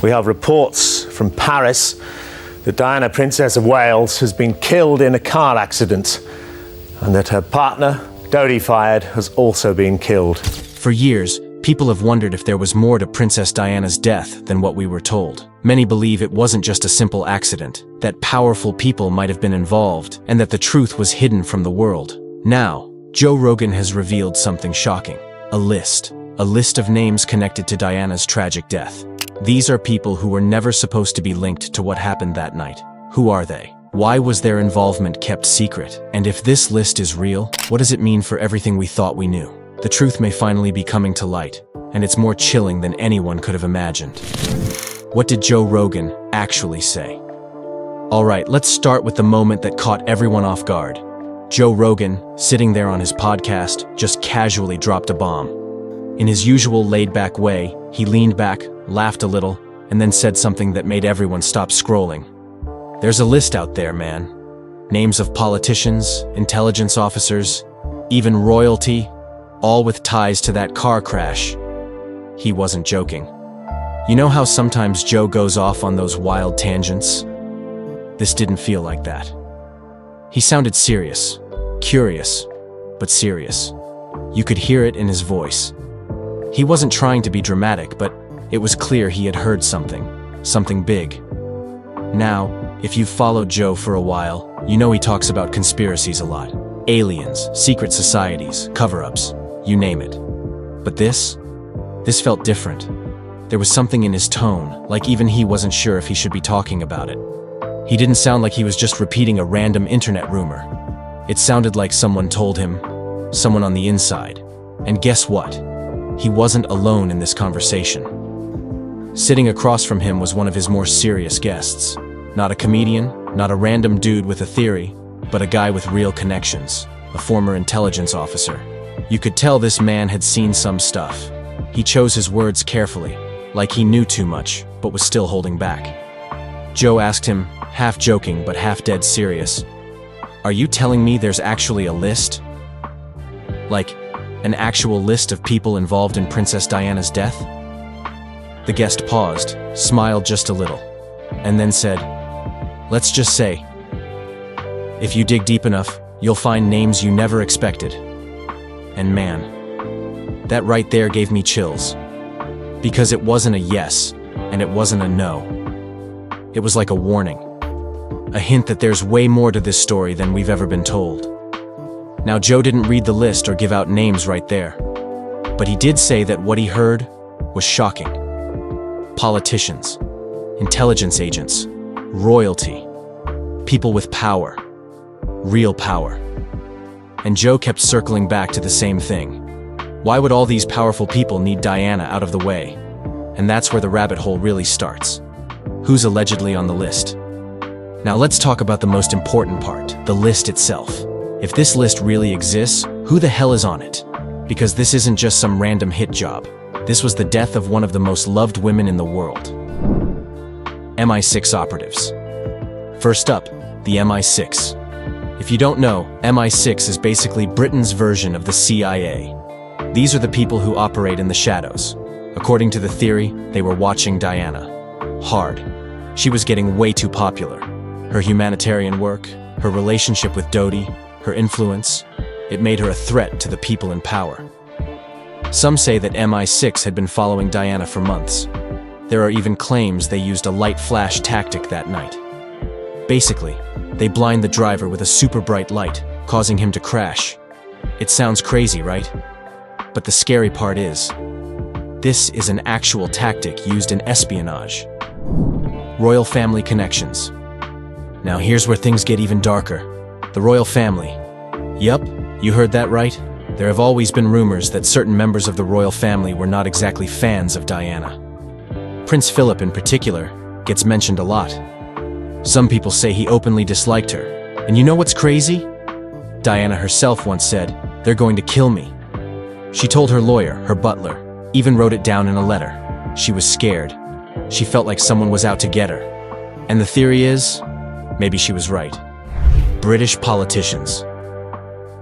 We have reports from Paris that Diana, Princess of Wales, has been killed in a car accident and that her partner, Dodi Fayed, has also been killed. For years, people have wondered if there was more to Princess Diana's death than what we were told. Many believe it wasn't just a simple accident, that powerful people might have been involved, and that the truth was hidden from the world. Now, Joe Rogan has revealed something shocking. A list of names connected to Diana's tragic death. These are people who were never supposed to be linked to what happened that night. Who are they? Why was their involvement kept secret? And if this list is real, what does it mean for everything we thought we knew? The truth may finally be coming to light, and it's more chilling than anyone could have imagined. What did Joe Rogan actually say? Alright, let's start with the moment that caught everyone off guard. Joe Rogan, sitting there on his podcast, just casually dropped a bomb. In his usual laid-back way, he leaned back, laughed a little, and then said something that made everyone stop scrolling. There's a list out there, man. Names of politicians, intelligence officers, even royalty, all with ties to that car crash. He wasn't joking. You know how sometimes Joe goes off on those wild tangents? This didn't feel like that. He sounded serious, curious, but serious. You could hear it in his voice. He wasn't trying to be dramatic, but it was clear he had heard something big. Now, if you've followed Joe for a while, you know he talks about conspiracies a lot. Aliens, secret societies, cover-ups, you name it. But this felt different. There was something in his tone, like even he wasn't sure if he should be talking about it. He didn't sound like he was just repeating a random internet rumor. It sounded like someone told him, someone on the inside. And guess what? He wasn't alone in this conversation. Sitting across from him was one of his more serious guests. Not a comedian, not a random dude with a theory, but a guy with real connections, a former intelligence officer. You could tell this man had seen some stuff. He chose his words carefully, like he knew too much, but was still holding back. Joe asked him, half joking but half dead serious, "Are you telling me there's actually a list? Like, an actual list of people involved in Princess Diana's death?" The guest paused, smiled just a little, and then said, "Let's just say, if you dig deep enough, you'll find names you never expected." And man, that right there gave me chills. Because it wasn't a yes, and it wasn't a no. It was like a warning. A hint that there's way more to this story than we've ever been told. Now, Joe didn't read the list or give out names right there, but he did say that what he heard was shocking. Politicians, intelligence agents, royalty, people with power, real power. And Joe kept circling back to the same thing. Why would all these powerful people need Diana out of the way? And that's where the rabbit hole really starts. Who's allegedly on the list? Now let's talk about the most important part, the list itself. If this list really exists, who the hell is on it? Because this isn't just some random hit job. This was the death of one of the most loved women in the world. MI6 operatives. First up, the MI6. If you don't know, MI6 is basically Britain's version of the CIA. These are the people who operate in the shadows. According to the theory, they were watching Diana. Hard. She was getting way too popular. Her humanitarian work, her relationship with Dodi, her influence, it made her a threat to the people in power. Some say that MI6 had been following Diana for months. There are even claims they used a light flash tactic that night. Basically, they blind the driver with a super bright light, causing him to crash. It sounds crazy, right? But the scary part is, this is an actual tactic used in espionage. Royal family connections. Now here's where things get even darker. The royal family. Yup, you heard that right. There have always been rumors that certain members of the royal family were not exactly fans of Diana. Prince Philip in particular gets mentioned a lot. Some people say he openly disliked her. And you know what's crazy? Diana herself once said, "They're going to kill me." She told her lawyer, her butler, even wrote it down in a letter. She was scared. She felt like someone was out to get her. And the theory is, maybe she was right. British politicians.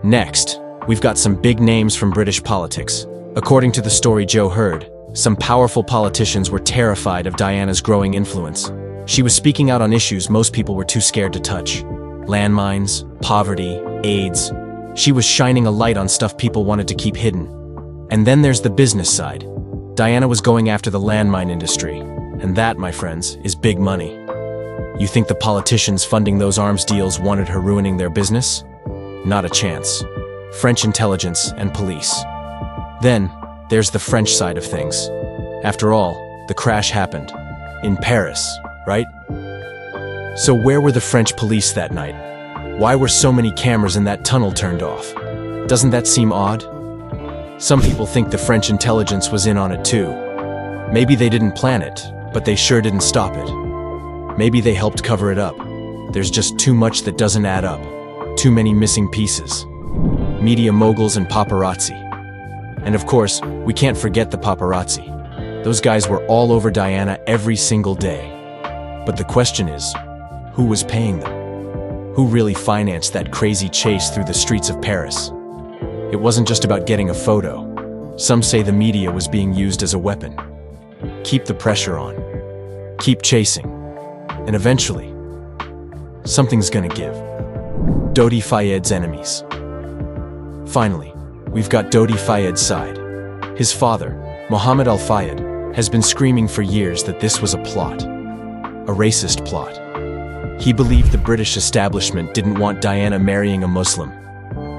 Next, we've got some big names from British politics. According to the story Joe heard, Some powerful politicians were terrified of Diana's growing influence. She was speaking out on issues most people were too scared to touch. Landmines, poverty, AIDS. She was shining a light on stuff people wanted to keep hidden. And then there's the business side. Diana was going after the landmine industry. And that, my friends, is big money. You think the politicians funding those arms deals wanted her ruining their business? Not a chance. French intelligence and police. Then, there's the French side of things. After all, the crash happened. In Paris, right? So where were the French police that night? Why were so many cameras in that tunnel turned off? Doesn't that seem odd? Some people think the French intelligence was in on it too. Maybe they didn't plan it, but they sure didn't stop it. Maybe they helped cover it up. There's just too much that doesn't add up. Too many missing pieces. Media moguls and paparazzi. And of course, we can't forget the paparazzi. Those guys were all over Diana every single day. But the question is, who was paying them? Who really financed that crazy chase through the streets of Paris? It wasn't just about getting a photo. Some say the media was being used as a weapon. Keep the pressure on. Keep chasing. And eventually, something's gonna give. Dodi Fayed's enemies. Finally, we've got Dodi Fayed's side. His father, Mohammed Al-Fayed, has been screaming for years that this was a plot. A racist plot. He believed the British establishment didn't want Diana marrying a Muslim.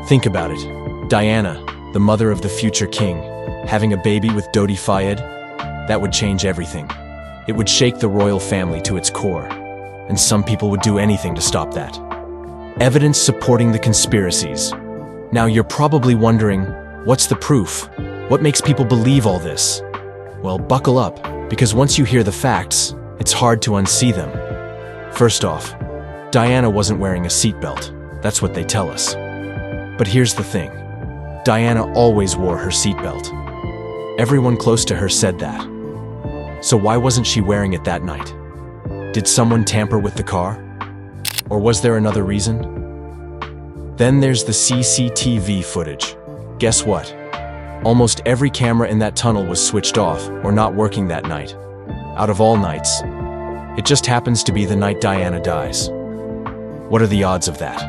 Think about it. Diana, the mother of the future king, having a baby with Dodi Fayed, that would change everything. It would shake the royal family to its core. And some people would do anything to stop that. Evidence supporting the conspiracies. Now you're probably wondering, what's the proof? What makes people believe all this? Well, buckle up, because once you hear the facts, it's hard to unsee them. First off, Diana wasn't wearing a seatbelt. That's what they tell us. But here's the thing. Diana always wore her seatbelt. Everyone close to her said that. So why wasn't she wearing it that night? Did someone tamper with the car? Or was there another reason? Then there's the CCTV footage. Guess what? Almost every camera in that tunnel was switched off or not working that night. Out of all nights, it just happens to be the night Diana dies. What are the odds of that?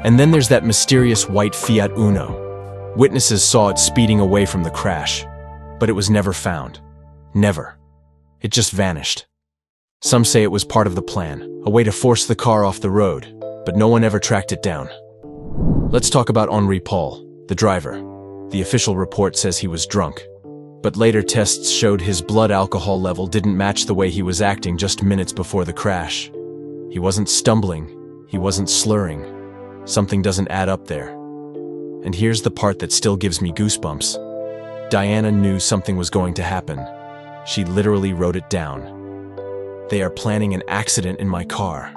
And then there's that mysterious white Fiat Uno. Witnesses saw it speeding away from the crash, but it was never found. Never. It just vanished. Some say it was part of the plan, a way to force the car off the road, but no one ever tracked it down. Let's talk about Henri Paul, the driver. The official report says he was drunk, but later tests showed his blood alcohol level didn't match the way he was acting just minutes before the crash. He wasn't stumbling, he wasn't slurring. Something doesn't add up there. And here's the part that still gives me goosebumps. Diana knew something was going to happen. She literally wrote it down. They are planning an accident in my car.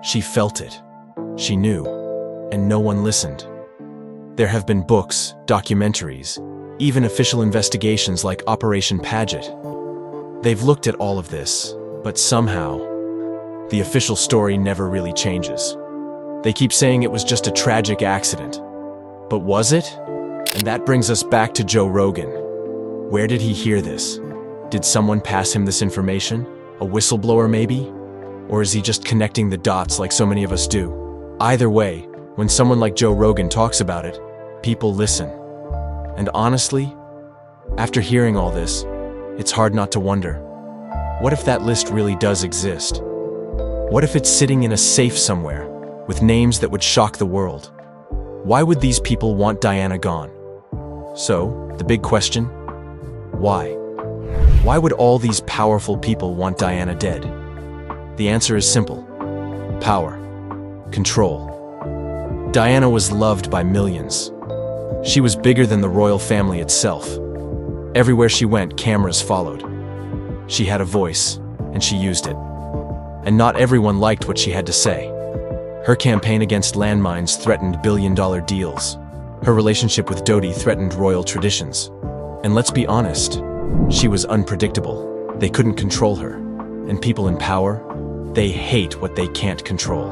She felt it. She knew. And no one listened. There have been books, documentaries, even official investigations like Operation Paget. They've looked at all of this, but somehow, the official story never really changes. They keep saying it was just a tragic accident. But was it? And that brings us back to Joe Rogan. Where did he hear this? Did someone pass him this information? A whistleblower maybe? Or is he just connecting the dots like so many of us do? Either way, when someone like Joe Rogan talks about it, people listen. And honestly, after hearing all this, it's hard not to wonder, what if that list really does exist? What if it's sitting in a safe somewhere, with names that would shock the world? Why would these people want Diana gone? So, the big question, why? Why would all these powerful people want Diana dead? The answer is simple. Power. Control. Diana was loved by millions. She was bigger than the royal family itself. Everywhere she went, cameras followed. She had a voice, and she used it. And not everyone liked what she had to say. Her campaign against landmines threatened billion-dollar deals. Her relationship with Dodi threatened royal traditions. And let's be honest, she was unpredictable. They couldn't control her. And people in power, they hate what they can't control.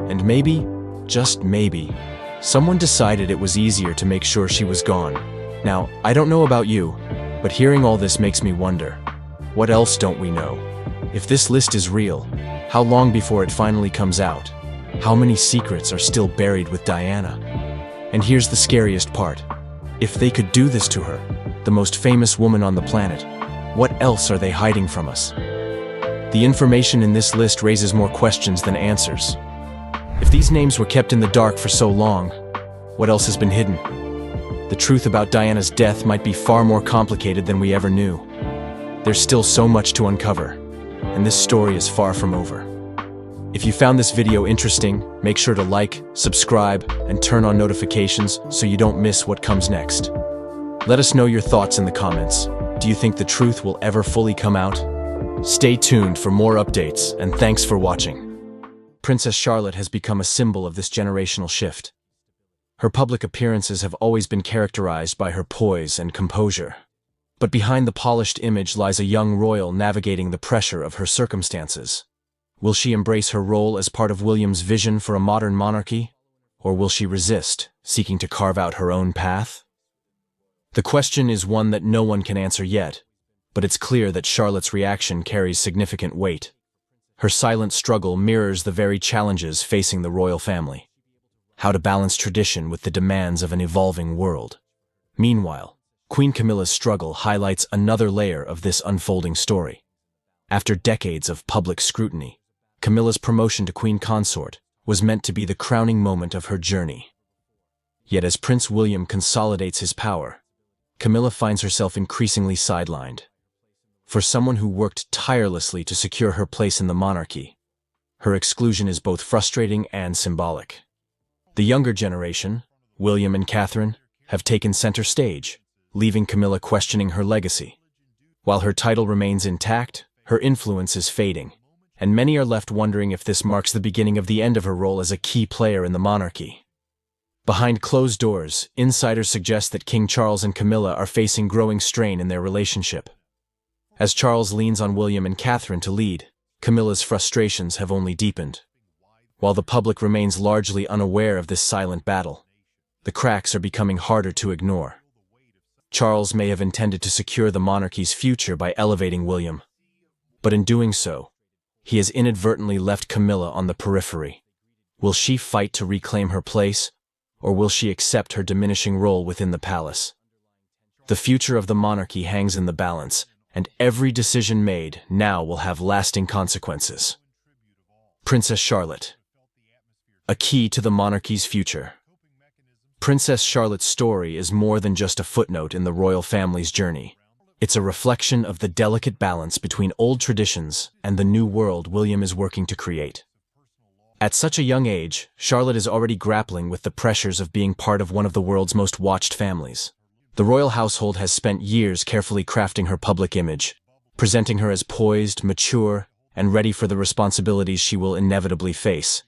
And maybe, just maybe, someone decided it was easier to make sure she was gone. Now, I don't know about you, But hearing all this makes me wonder, what else don't we know? If this list is real, how long before it finally comes out? How many secrets are still buried with Diana? And here's the scariest part. If they could do this to her, the most famous woman on the planet, what else are they hiding from us? The information in this list raises more questions than answers. If these names were kept in the dark for so long, what else has been hidden? The truth about Diana's death might be far more complicated than we ever knew. There's still so much to uncover, and this story is far from over. If you found this video interesting, make sure to like, subscribe, and turn on notifications so you don't miss what comes next. Let us know your thoughts in the comments. Do you think the truth will ever fully come out? Stay tuned for more updates, and thanks for watching. Princess Charlotte has become a symbol of this generational shift. Her public appearances have always been characterized by her poise and composure. But behind the polished image lies a young royal navigating the pressure of her circumstances. Will she embrace her role as part of William's vision for a modern monarchy? Or will she resist, seeking to carve out her own path? The question is one that no one can answer yet, but it's clear that Charlotte's reaction carries significant weight. Her silent struggle mirrors the very challenges facing the royal family. How to balance tradition with the demands of an evolving world. Meanwhile, Queen Camilla's struggle highlights another layer of this unfolding story. After decades of public scrutiny, Camilla's promotion to Queen Consort was meant to be the crowning moment of her journey. Yet as Prince William consolidates his power, Camilla finds herself increasingly sidelined. For someone who worked tirelessly to secure her place in the monarchy, her exclusion is both frustrating and symbolic. The younger generation, William and Catherine, have taken center stage, leaving Camilla questioning her legacy. While her title remains intact, her influence is fading, and many are left wondering if this marks the beginning of the end of her role as a key player in the monarchy. Behind closed doors, insiders suggest that King Charles and Camilla are facing growing strain in their relationship. As Charles leans on William and Catherine to lead, Camilla's frustrations have only deepened. While the public remains largely unaware of this silent battle, the cracks are becoming harder to ignore. Charles may have intended to secure the monarchy's future by elevating William, but in doing so, he has inadvertently left Camilla on the periphery. Will she fight to reclaim her place, or will she accept her diminishing role within the palace? The future of the monarchy hangs in the balance, and every decision made now will have lasting consequences. Princess Charlotte, a key to the monarchy's future. Princess Charlotte's story is more than just a footnote in the royal family's journey. It's a reflection of the delicate balance between old traditions and the new world William is working to create. At such a young age, Charlotte is already grappling with the pressures of being part of one of the world's most watched families. The royal household has spent years carefully crafting her public image, presenting her as poised, mature, and ready for the responsibilities she will inevitably face.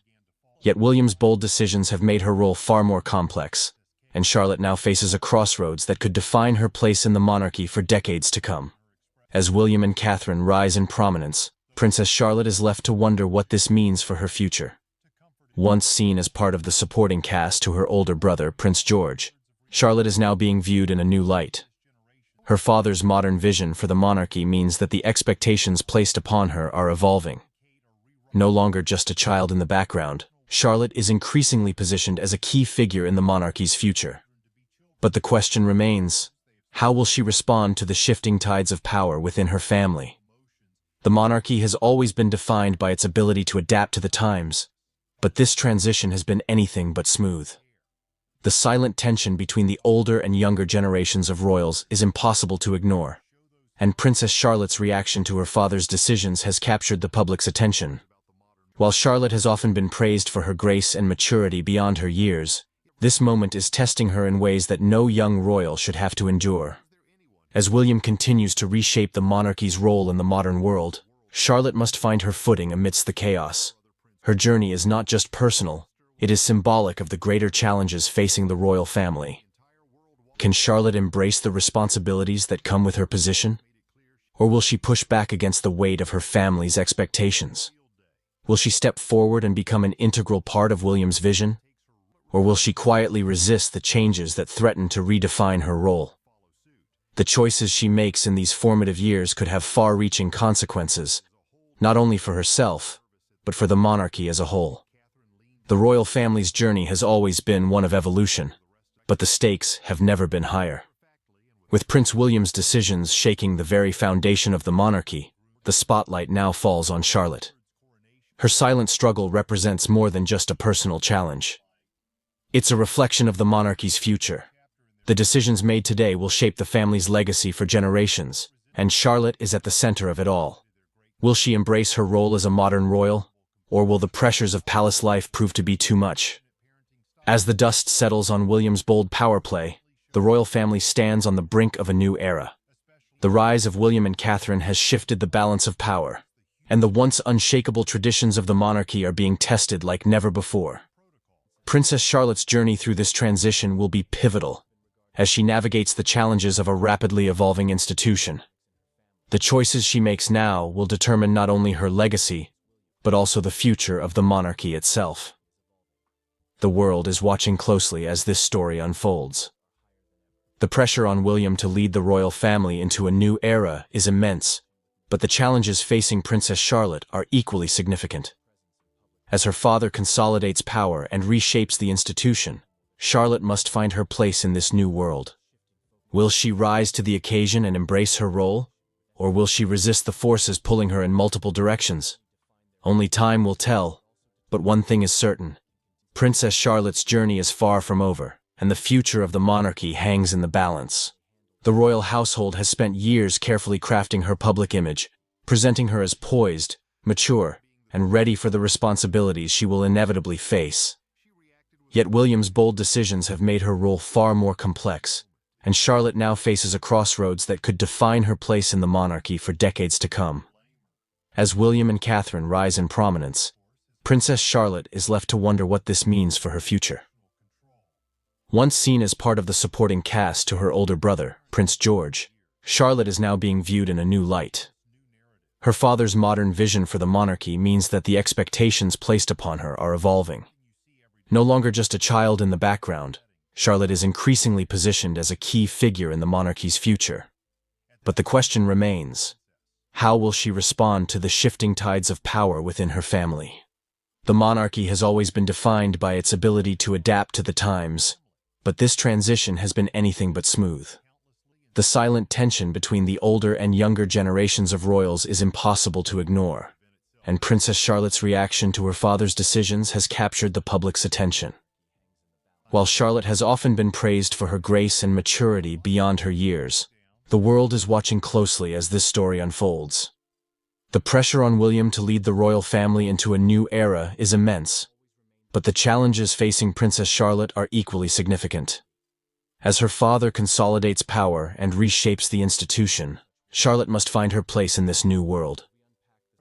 Yet William's bold decisions have made her role far more complex, and Charlotte now faces a crossroads that could define her place in the monarchy for decades to come. As William and Catherine rise in prominence, Princess Charlotte is left to wonder what this means for her future. Once seen as part of the supporting cast to her older brother, Prince George, Charlotte is now being viewed in a new light. Her father's modern vision for the monarchy means that the expectations placed upon her are evolving. No longer just a child in the background, Charlotte is increasingly positioned as a key figure in the monarchy's future. But the question remains, how will she respond to the shifting tides of power within her family? The monarchy has always been defined by its ability to adapt to the times, but this transition has been anything but smooth. The silent tension between the older and younger generations of royals is impossible to ignore, and Princess Charlotte's reaction to her father's decisions has captured the public's attention. While Charlotte has often been praised for her grace and maturity beyond her years, this moment is testing her in ways that no young royal should have to endure. As William continues to reshape the monarchy's role in the modern world, Charlotte must find her footing amidst the chaos. Her journey is not just personal, it is symbolic of the greater challenges facing the royal family. Can Charlotte embrace the responsibilities that come with her position? Or will she push back against the weight of her family's expectations? Will she step forward and become an integral part of William's vision? Or will she quietly resist the changes that threaten to redefine her role? The choices she makes in these formative years could have far-reaching consequences, not only for herself, but for the monarchy as a whole. The royal family's journey has always been one of evolution, but the stakes have never been higher. With Prince William's decisions shaking the very foundation of the monarchy, the spotlight now falls on Charlotte. Her silent struggle represents more than just a personal challenge. It's a reflection of the monarchy's future. The decisions made today will shape the family's legacy for generations, and Charlotte is at the center of it all. Will she embrace her role as a modern royal, or will the pressures of palace life prove to be too much? As the dust settles on William's bold power play, the royal family stands on the brink of a new era. The rise of William and Catherine has shifted the balance of power, and the once unshakable traditions of the monarchy are being tested like never before. Princess Charlotte's journey through this transition will be pivotal, as she navigates the challenges of a rapidly evolving institution. The choices she makes now will determine not only her legacy, but also the future of the monarchy itself. The world is watching closely as this story unfolds. The pressure on William to lead the royal family into a new era is immense, but the challenges facing Princess Charlotte are equally significant. As her father consolidates power and reshapes the institution, Charlotte must find her place in this new world. Will she rise to the occasion and embrace her role, or will she resist the forces pulling her in multiple directions? Only time will tell, but one thing is certain. Princess Charlotte's journey is far from over, and the future of the monarchy hangs in the balance. The royal household has spent years carefully crafting her public image, presenting her as poised, mature, and ready for the responsibilities she will inevitably face. Yet William's bold decisions have made her role far more complex, and Charlotte now faces a crossroads that could define her place in the monarchy for decades to come. As William and Catherine rise in prominence, Princess Charlotte is left to wonder what this means for her future. Once seen as part of the supporting cast to her older brother, Prince George, Charlotte is now being viewed in a new light. Her father's modern vision for the monarchy means that the expectations placed upon her are evolving. No longer just a child in the background, Charlotte is increasingly positioned as a key figure in the monarchy's future. But the question remains, how will she respond to the shifting tides of power within her family? The monarchy has always been defined by its ability to adapt to the times, but this transition has been anything but smooth. The silent tension between the older and younger generations of royals is impossible to ignore, and Princess Charlotte's reaction to her father's decisions has captured the public's attention. While Charlotte has often been praised for her grace and maturity beyond her years, the world is watching closely as this story unfolds. The pressure on William to lead the royal family into a new era is immense, but the challenges facing Princess Charlotte are equally significant. As her father consolidates power and reshapes the institution, Charlotte must find her place in this new world.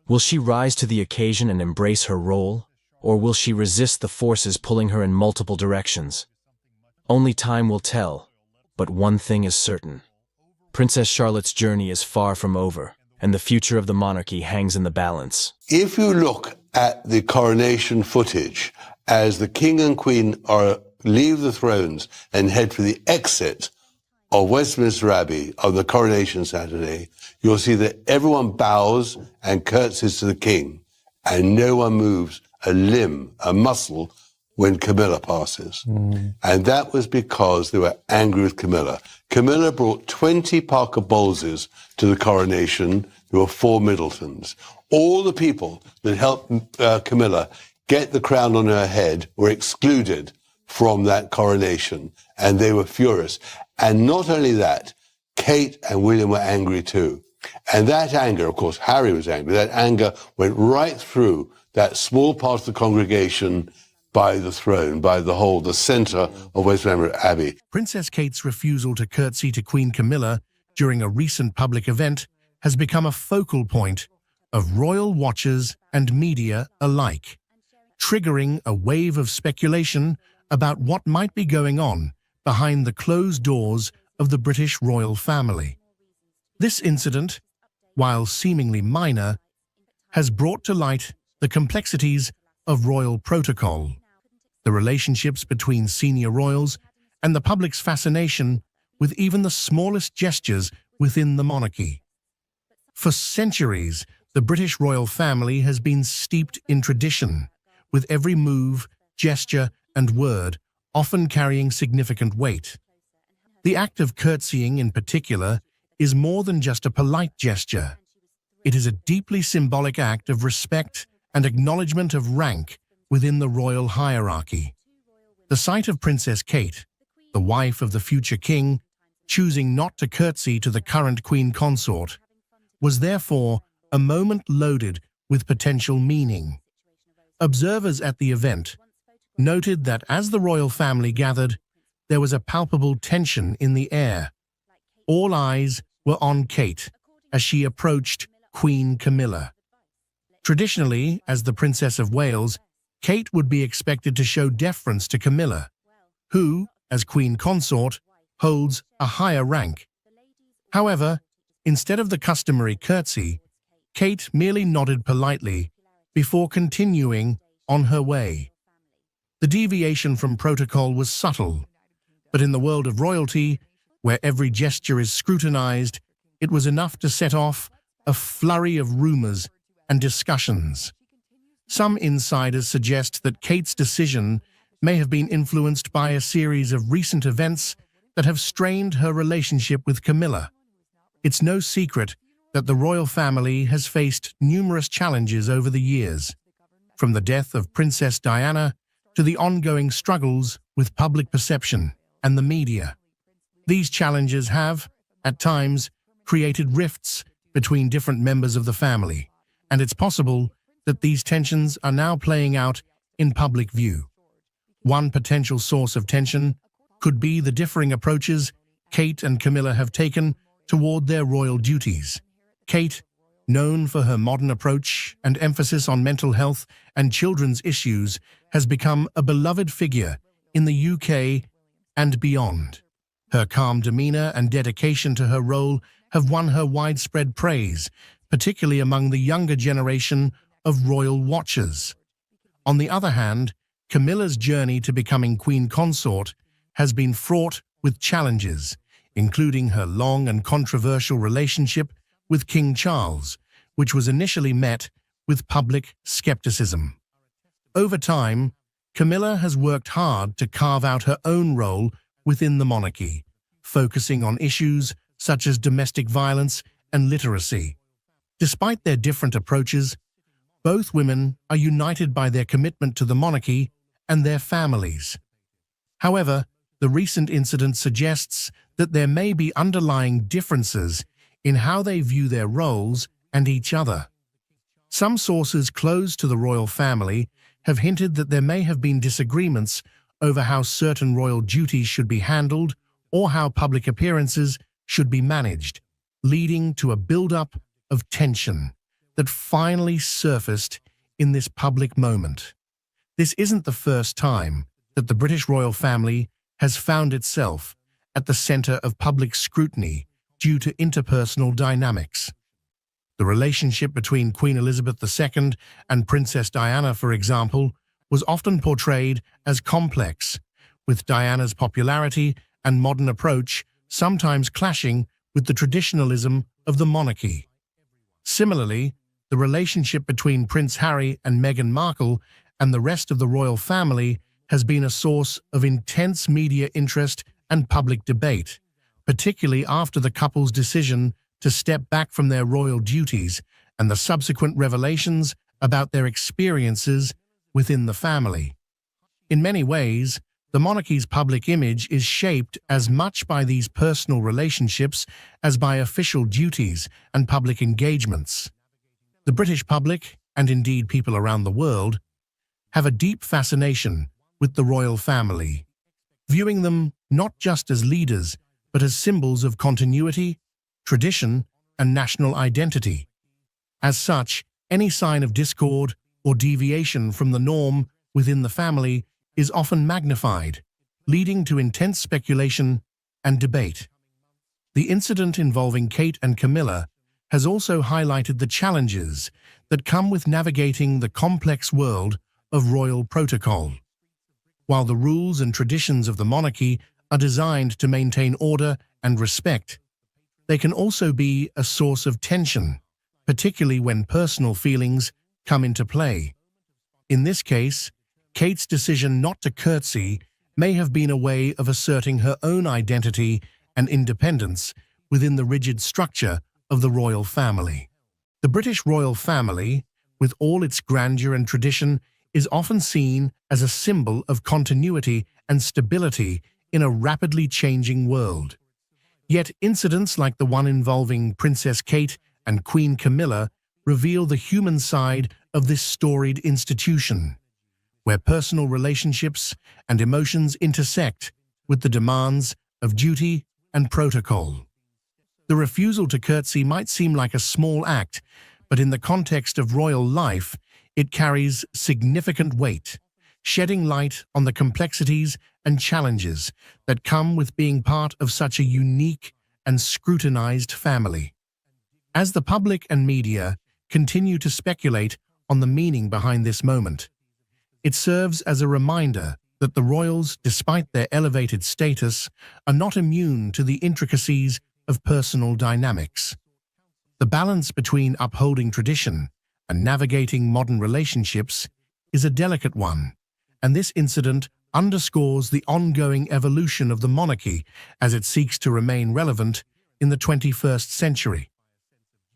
Will she rise to the occasion and embrace her role, or will she resist the forces pulling her in multiple directions? Only time will tell, but one thing is certain. Princess Charlotte's journey is far from over, and the future of the monarchy hangs in the balance. If you look at the coronation footage, as the King and Queen leave the thrones and head for the exit of Westminster Abbey on the coronation Saturday, you'll see that everyone bows and curtsies to the King, and no one moves a limb, a muscle, when Camilla passes. And that was because they were angry with Camilla. Camilla brought 20 Parker Bowleses to the coronation. There were 4 Middletons. All the people that helped Camilla get the crown on her head were excluded from that coronation, and they were furious. And not only that, Kate and William were angry too. And that anger, of course, Harry was angry, that anger went right through that small part of the congregation by the throne, by the centre of Westminster Abbey. Princess Kate's refusal to curtsy to Queen Camilla during a recent public event has become a focal point of royal watchers and media alike, triggering a wave of speculation about what might be going on behind the closed doors of the British royal family. This incident, while seemingly minor, has brought to light the complexities of royal protocol, the relationships between senior royals, and the public's fascination with even the smallest gestures within the monarchy. For centuries, the British royal family has been steeped in tradition, with every move, gesture, and word often carrying significant weight. The act of curtsying, in particular, is more than just a polite gesture. It is a deeply symbolic act of respect and acknowledgement of rank within the royal hierarchy. The sight of Princess Kate, the wife of the future king, choosing not to curtsy to the current queen consort, was therefore a moment loaded with potential meaning. Observers at the event noted that as the royal family gathered, there was a palpable tension in the air. All eyes were on Kate as she approached Queen Camilla. Traditionally, as the Princess of Wales, Kate would be expected to show deference to Camilla, who, as queen consort, holds a higher rank. However, instead of the customary curtsy, Kate merely nodded politely before continuing on her way. The deviation from protocol was subtle, but in the world of royalty, where every gesture is scrutinized, it was enough to set off a flurry of rumors and discussions. Some insiders suggest that Kate's decision may have been influenced by a series of recent events that have strained her relationship with Camilla. It's no secret that the royal family has faced numerous challenges over the years, from the death of Princess Diana to the ongoing struggles with public perception and the media. These challenges have, at times, created rifts between different members of the family, and it's possible that these tensions are now playing out in public view. One potential source of tension could be the differing approaches Kate and Camilla have taken toward their royal duties. Kate, known for her modern approach and emphasis on mental health and children's issues, has become a beloved figure in the UK and beyond. Her calm demeanor and dedication to her role have won her widespread praise, particularly among the younger generation of royal watchers. On the other hand, Camilla's journey to becoming queen consort has been fraught with challenges, including her long and controversial relationship with King Charles, which was initially met with public skepticism. Over time, Camilla has worked hard to carve out her own role within the monarchy, focusing on issues such as domestic violence and literacy. Despite their different approaches, both women are united by their commitment to the monarchy and their families. However, the recent incident suggests that there may be underlying differences in how they view their roles and each other. Some sources close to the royal family have hinted that there may have been disagreements over how certain royal duties should be handled or how public appearances should be managed, leading to a build-up of tension that finally surfaced in this public moment. This isn't the first time that the British royal family has found itself at the center of public scrutiny due to interpersonal dynamics. The relationship between Queen Elizabeth II and Princess Diana, for example, was often portrayed as complex, with Diana's popularity and modern approach sometimes clashing with the traditionalism of the monarchy. Similarly, the relationship between Prince Harry and Meghan Markle and the rest of the royal family has been a source of intense media interest and public debate, particularly after the couple's decision to step back from their royal duties and the subsequent revelations about their experiences within the family. In many ways, the monarchy's public image is shaped as much by these personal relationships as by official duties and public engagements. The British public, and indeed people around the world, have a deep fascination with the royal family, viewing them not just as leaders, but as symbols of continuity, tradition, and national identity. As such, any sign of discord or deviation from the norm within the family is often magnified, leading to intense speculation and debate. The incident involving Kate and Camilla has also highlighted the challenges that come with navigating the complex world of royal protocol. While the rules and traditions of the monarchy are designed to maintain order and respect, they can also be a source of tension, particularly when personal feelings come into play. In this case, Kate's decision not to curtsy may have been a way of asserting her own identity and independence within the rigid structure of the royal family. The British royal family, with all its grandeur and tradition, is often seen as a symbol of continuity and stability in a rapidly changing world. Yet incidents like the one involving Princess Kate and Queen Camilla reveal the human side of this storied institution, where personal relationships and emotions intersect with the demands of duty and protocol. The refusal to curtsy might seem like a small act, but in the context of royal life, it carries significant weight, shedding light on the complexities and challenges that come with being part of such a unique and scrutinized family. As the public and media continue to speculate on the meaning behind this moment, it serves as a reminder that the royals, despite their elevated status, are not immune to the intricacies of personal dynamics. The balance between upholding tradition and navigating modern relationships is a delicate one, and this incident underscores the ongoing evolution of the monarchy as it seeks to remain relevant in the 21st century.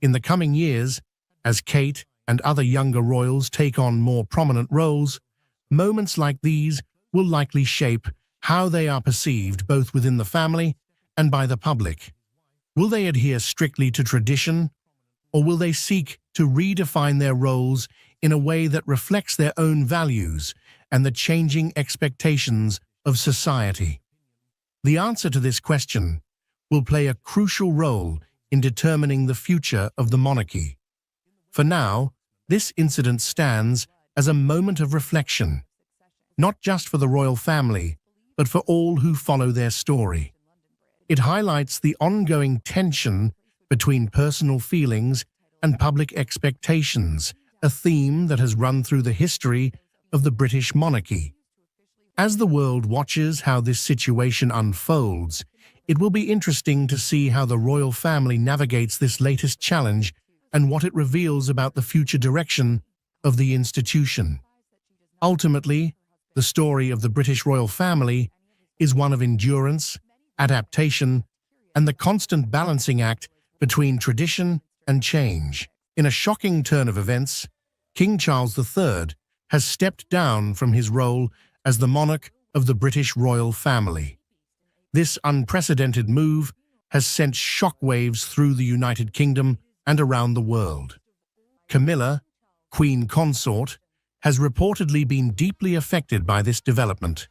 In the coming years, as Kate and other younger royals take on more prominent roles, moments like these will likely shape how they are perceived both within the family and by the public. Will they adhere strictly to tradition, or will they seek to redefine their roles in a way that reflects their own values and the changing expectations of society? The answer to this question will play a crucial role in determining the future of the monarchy. For now, this incident stands as a moment of reflection, not just for the royal family, but for all who follow their story. It highlights the ongoing tension between personal feelings and public expectations, a theme that has run through the history of the British monarchy. As the world watches how this situation unfolds, it will be interesting to see how the royal family navigates this latest challenge and what it reveals about the future direction of the institution. Ultimately, the story of the British royal family is one of endurance, adaptation, and the constant balancing act between tradition and change. In a shocking turn of events, King Charles III has stepped down from his role as the monarch of the British royal family. This unprecedented move has sent shockwaves through the United Kingdom and around the world. Camilla, Queen Consort, has reportedly been deeply affected by this development,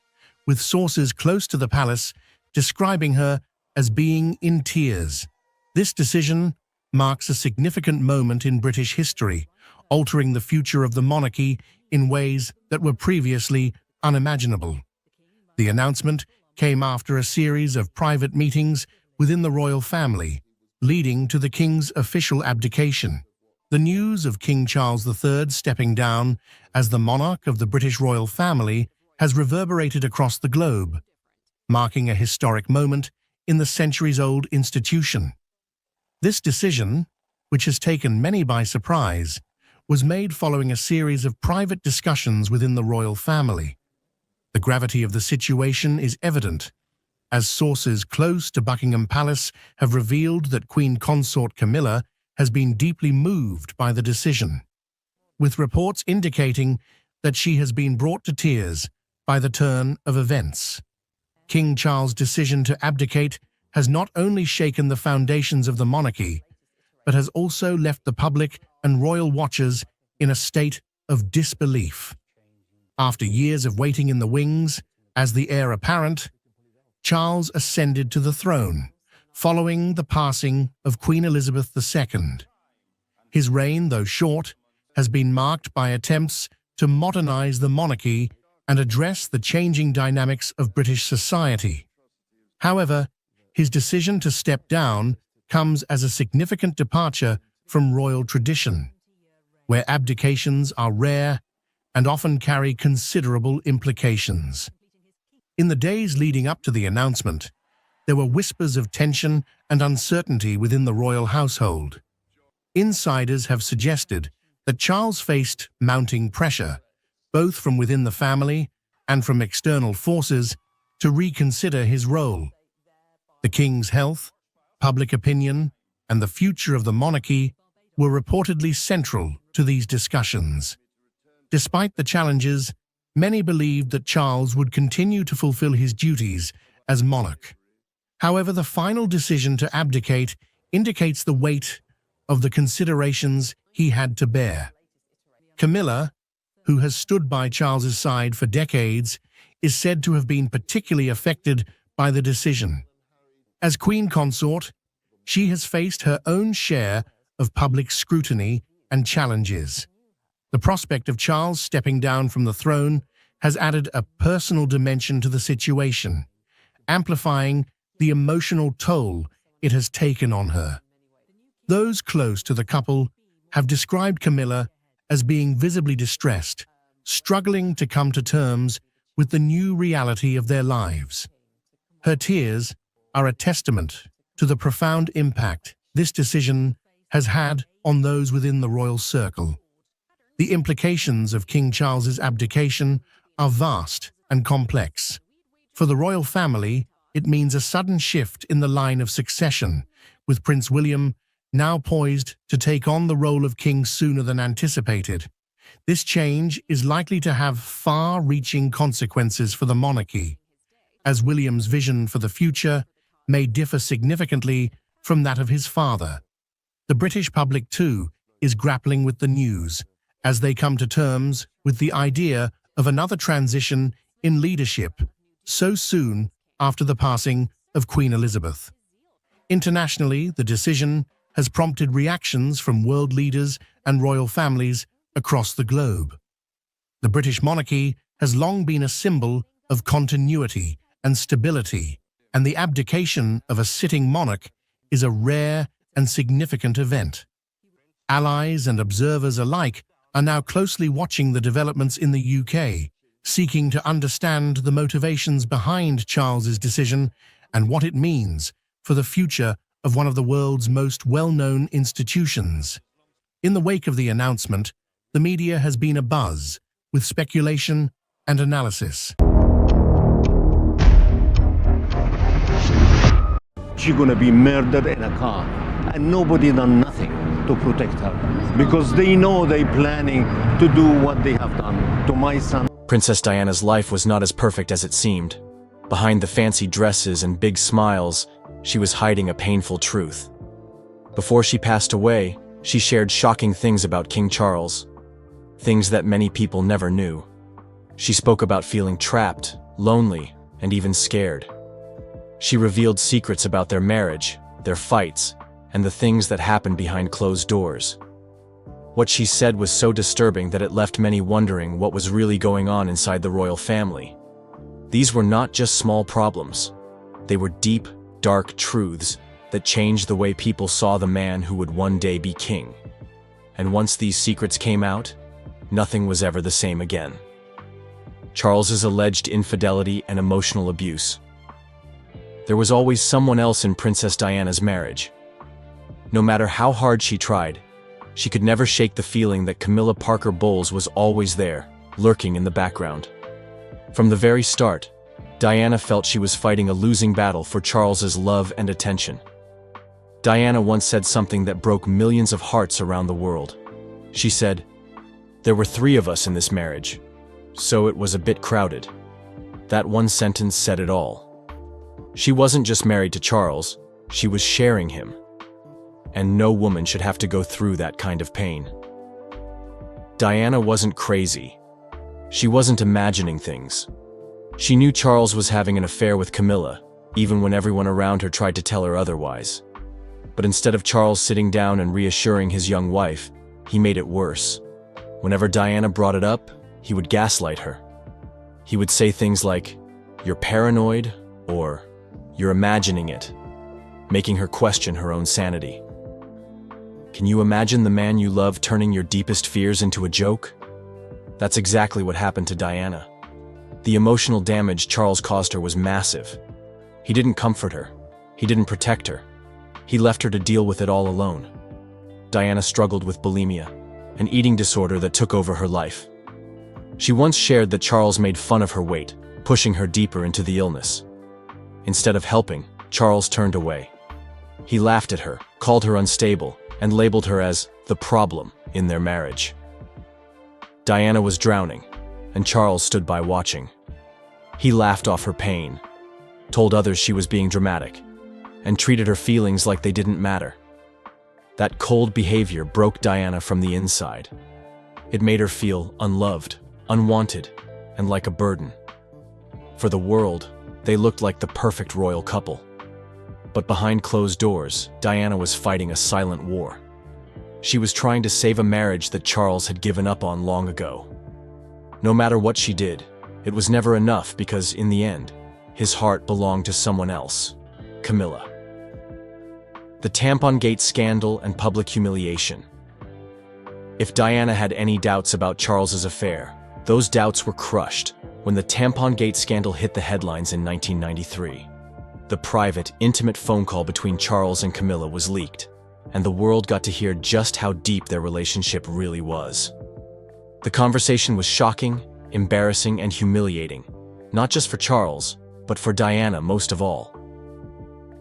with sources close to the palace describing her as being in tears. This decision marks a significant moment in British history, altering the future of the monarchy in ways that were previously unimaginable. The announcement came after a series of private meetings within the royal family, leading to the king's official abdication. The news of King Charles III stepping down as the monarch of the British royal family has reverberated across the globe, marking a historic moment in the centuries-old institution. This decision, which has taken many by surprise, was made following a series of private discussions within the royal family. The gravity of the situation is evident, as sources close to Buckingham Palace have revealed that Queen Consort Camilla has been deeply moved by the decision, with reports indicating that she has been brought to tears by the turn of events. King Charles' decision to abdicate has not only shaken the foundations of the monarchy, but has also left the public and royal watchers in a state of disbelief. After years of waiting in the wings, as the heir apparent, Charles ascended to the throne, following the passing of Queen Elizabeth II. His reign, though short, has been marked by attempts to modernize the monarchy and address the changing dynamics of British society. However, his decision to step down comes as a significant departure from royal tradition, where abdications are rare and often carry considerable implications. In the days leading up to the announcement, there were whispers of tension and uncertainty within the royal household. Insiders have suggested that Charles faced mounting pressure, both from within the family and from external forces, to reconsider his role. The king's health, public opinion, and the future of the monarchy were reportedly central to these discussions. Despite the challenges, many believed that Charles would continue to fulfill his duties as monarch. However, the final decision to abdicate indicates the weight of the considerations he had to bear. Camilla, who has stood by Charles's side for decades, is said to have been particularly affected by the decision. As queen consort, she has faced her own share of public scrutiny and challenges. The prospect of Charles stepping down from the throne has added a personal dimension to the situation, amplifying the emotional toll it has taken on her. Those close to the couple have described Camilla as being visibly distressed, struggling to come to terms with the new reality of their lives. Her tears are a testament to the profound impact this decision has had on those within the royal circle. The implications of King Charles's abdication are vast and complex. For the royal family, it means a sudden shift in the line of succession, with Prince William now poised to take on the role of king sooner than anticipated. This change is likely to have far-reaching consequences for the monarchy, as William's vision for the future may differ significantly from that of his father. The British public, too, is grappling with the news as they come to terms with the idea of another transition in leadership so soon after the passing of Queen Elizabeth. Internationally, the decision has prompted reactions from world leaders and royal families across the globe. The British monarchy has long been a symbol of continuity and stability, and the abdication of a sitting monarch is a rare and significant event. Allies and observers alike are now closely watching the developments in the UK, seeking to understand the motivations behind Charles's decision and what it means for the future of one of the world's most well-known institutions. In the wake of the announcement, the media has been abuzz with speculation and analysis. She's gonna be murdered in a car, and nobody done nothing to protect her because they know they're planning to do what they have done to my son. Princess Diana's life was not as perfect as it seemed. Behind the fancy dresses and big smiles, she was hiding a painful truth. Before she passed away, she shared shocking things about King Charles, things that many people never knew. She spoke about feeling trapped, lonely, and even scared. She revealed secrets about their marriage, their fights, and the things that happened behind closed doors. What she said was so disturbing that it left many wondering what was really going on inside the royal family. These were not just small problems. They were deep, dark truths that changed the way people saw the man who would one day be king. And once these secrets came out, nothing was ever the same again. Charles's alleged infidelity and emotional abuse. There was always someone else in Princess Diana's marriage. No matter how hard she tried, she could never shake the feeling that Camilla Parker Bowles was always there, lurking in the background. From the very start, Diana felt she was fighting a losing battle for Charles's love and attention. Diana once said something that broke millions of hearts around the world. She said, "There were 3 of us in this marriage, so it was a bit crowded." That one sentence said it all. She wasn't just married to Charles, she was sharing him. And no woman should have to go through that kind of pain. Diana wasn't crazy. She wasn't imagining things. She knew Charles was having an affair with Camilla, even when everyone around her tried to tell her otherwise. But instead of Charles sitting down and reassuring his young wife, he made it worse. Whenever Diana brought it up, he would gaslight her. He would say things like, "You're paranoid," or "You're imagining it," making her question her own sanity. Can you imagine the man you love turning your deepest fears into a joke? That's exactly what happened to Diana. The emotional damage Charles caused her was massive. He didn't comfort her. He didn't protect her. He left her to deal with it all alone. Diana struggled with bulimia, an eating disorder that took over her life. She once shared that Charles made fun of her weight, pushing her deeper into the illness. Instead of helping, Charles turned away. He laughed at her, called her unstable, and labeled her as the problem in their marriage. Diana was drowning, and Charles stood by watching. He laughed off her pain, told others she was being dramatic, and treated her feelings like they didn't matter. That cold behavior broke Diana from the inside. It made her feel unloved, unwanted, and like a burden. For the world, they looked like the perfect royal couple. But behind closed doors, Diana was fighting a silent war. She was trying to save a marriage that Charles had given up on long ago. No matter what she did, it was never enough because, in the end, his heart belonged to someone else, Camilla. The Tampon Gate scandal and public humiliation. If Diana had any doubts about Charles's affair, those doubts were crushed when the Tampon Gate scandal hit the headlines in 1993. The private, intimate phone call between Charles and Camilla was leaked, and the world got to hear just how deep their relationship really was. The conversation was shocking, embarrassing, and humiliating, not just for Charles, but for Diana most of all.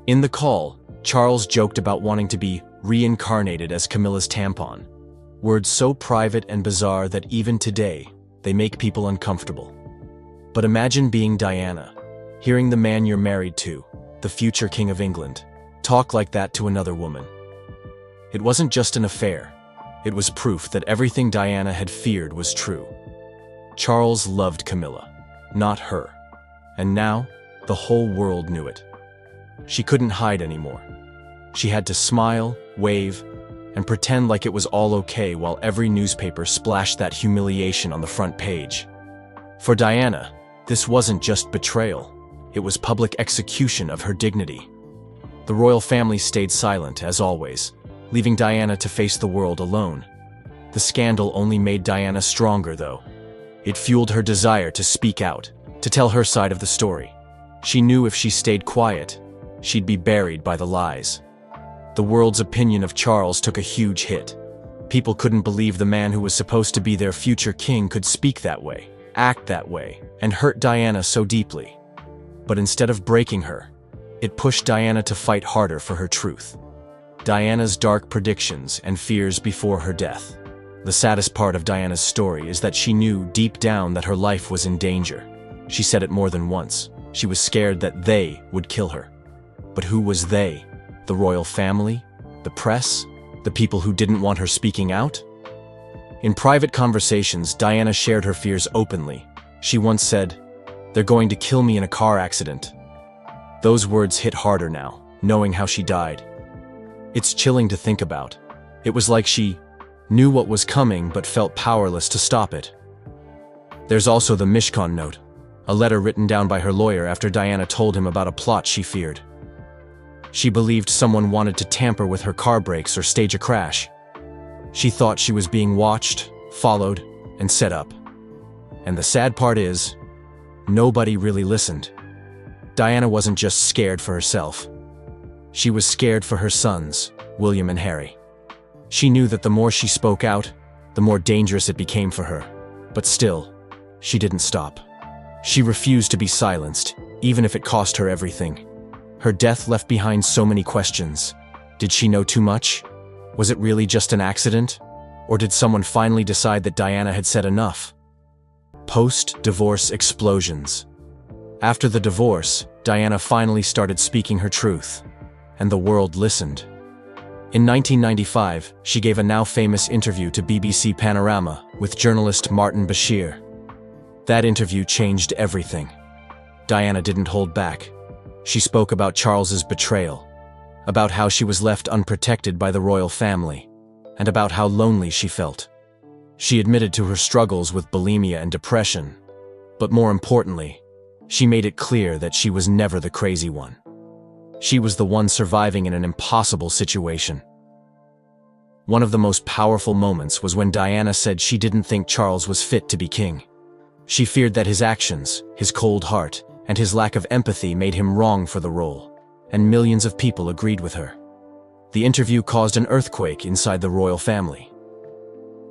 In the call, Charles joked about wanting to be reincarnated as Camilla's tampon, words so private and bizarre that even today, they make people uncomfortable. But imagine being Diana, hearing the man you're married to, the future King of England, talk like that to another woman. It wasn't just an affair. It was proof that everything Diana had feared was true. Charles loved Camilla, not her. And now, the whole world knew it. She couldn't hide anymore. She had to smile, wave, and pretend like it was all okay while every newspaper splashed that humiliation on the front page. For Diana, this wasn't just betrayal. It was public execution of her dignity. The royal family stayed silent, as always, leaving Diana to face the world alone. The scandal only made Diana stronger, though. It fueled her desire to speak out, to tell her side of the story. She knew if she stayed quiet, she'd be buried by the lies. The world's opinion of Charles took a huge hit. People couldn't believe the man who was supposed to be their future king could speak that way, act that way, and hurt Diana so deeply. But instead of breaking her, it pushed Diana to fight harder for her truth. Diana's dark predictions and fears before her death. The saddest part of Diana's story is that she knew deep down that her life was in danger. She said it more than once. She was scared that they would kill her. But who was they? The royal family? The press? The people who didn't want her speaking out? In private conversations, Diana shared her fears openly. She once said, "They're going to kill me in a car accident." Those words hit harder now, knowing how she died. It's chilling to think about. It was like she knew what was coming but felt powerless to stop it. There's also the Mishkan note, a letter written down by her lawyer after Diana told him about a plot she feared. She believed someone wanted to tamper with her car brakes or stage a crash. She thought she was being watched, followed, and set up. And the sad part is, nobody really listened. Diana wasn't just scared for herself. She was scared for her sons, William and Harry. She knew that the more she spoke out, the more dangerous it became for her. But still, she didn't stop. She refused to be silenced, even if it cost her everything. Her death left behind so many questions. Did she know too much? Was it really just an accident? Or did someone finally decide that Diana had said enough? Post-divorce explosions. After the divorce, Diana finally started speaking her truth, and the world listened. In 1995, she gave a now-famous interview to BBC Panorama with journalist Martin Bashir. That interview changed everything. Diana didn't hold back. She spoke about Charles's betrayal, about how she was left unprotected by the royal family, and about how lonely she felt. She admitted to her struggles with bulimia and depression, but more importantly, she made it clear that she was never the crazy one. She was the one surviving in an impossible situation. One of the most powerful moments was when Diana said she didn't think Charles was fit to be king. She feared that his actions, his cold heart, and his lack of empathy made him wrong for the role, and millions of people agreed with her. The interview caused an earthquake inside the royal family.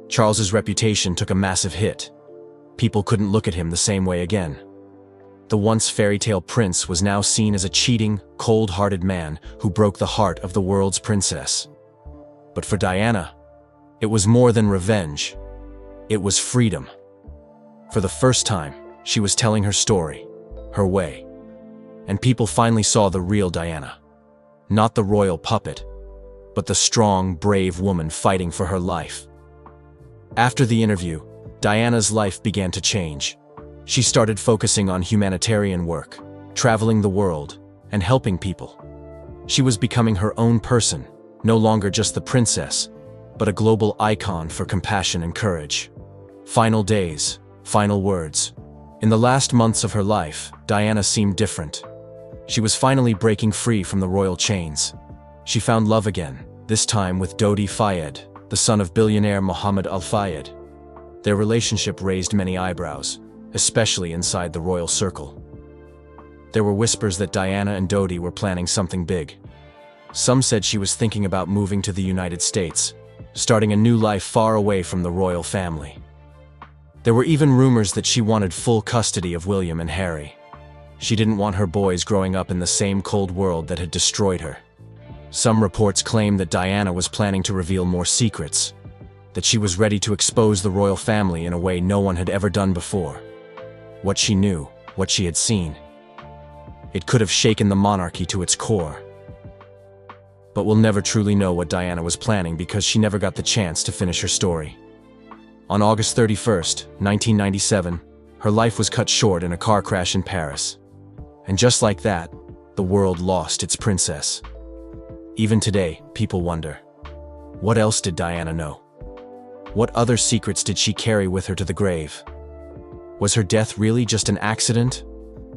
Charles's reputation took a massive hit. People couldn't look at him the same way again. The once fairy tale prince was now seen as a cheating, cold-hearted man who broke the heart of the world's princess. But for Diana, it was more than revenge. It was freedom. For the first time, she was telling her story, her way. And people finally saw the real Diana. Not the royal puppet, but the strong, brave woman fighting for her life. After the interview, Diana's life began to change. She started focusing on humanitarian work, traveling the world, and helping people. She was becoming her own person, no longer just the princess, but a global icon for compassion and courage. Final days, final words. In the last months of her life, Diana seemed different. She was finally breaking free from the royal chains. She found love again, this time with Dodi Fayed, the son of billionaire Mohammed Al Fayed. Their relationship raised many eyebrows, especially inside the royal circle. There were whispers that Diana and Dodi were planning something big. Some said she was thinking about moving to the United States, starting a new life far away from the royal family. There were even rumors that she wanted full custody of William and Harry. She didn't want her boys growing up in the same cold world that had destroyed her. Some reports claimed that Diana was planning to reveal more secrets, that she was ready to expose the royal family in a way no one had ever done before. What she knew, what she had seen. It could have shaken the monarchy to its core. But we'll never truly know what Diana was planning because she never got the chance to finish her story. On August 31st, 1997, her life was cut short in a car crash in Paris. And just like that, the world lost its princess. Even today, people wonder, what else did Diana know? What other secrets did she carry with her to the grave? Was her death really just an accident?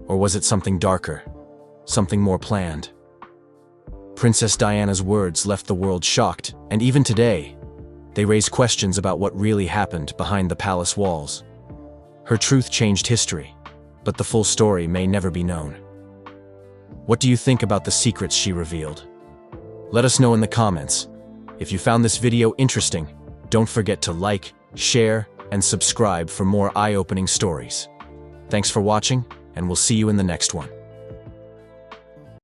Or was it something darker, something more planned? Princess Diana's words left the world shocked, and even today, they raise questions about what really happened behind the palace walls. Her truth changed history, but the full story may never be known. What do you think about the secrets she revealed? Let us know in the comments. If you found this video interesting, don't forget to like, share, and subscribe for more eye-opening stories. Thanks for watching, and we'll see you in the next one.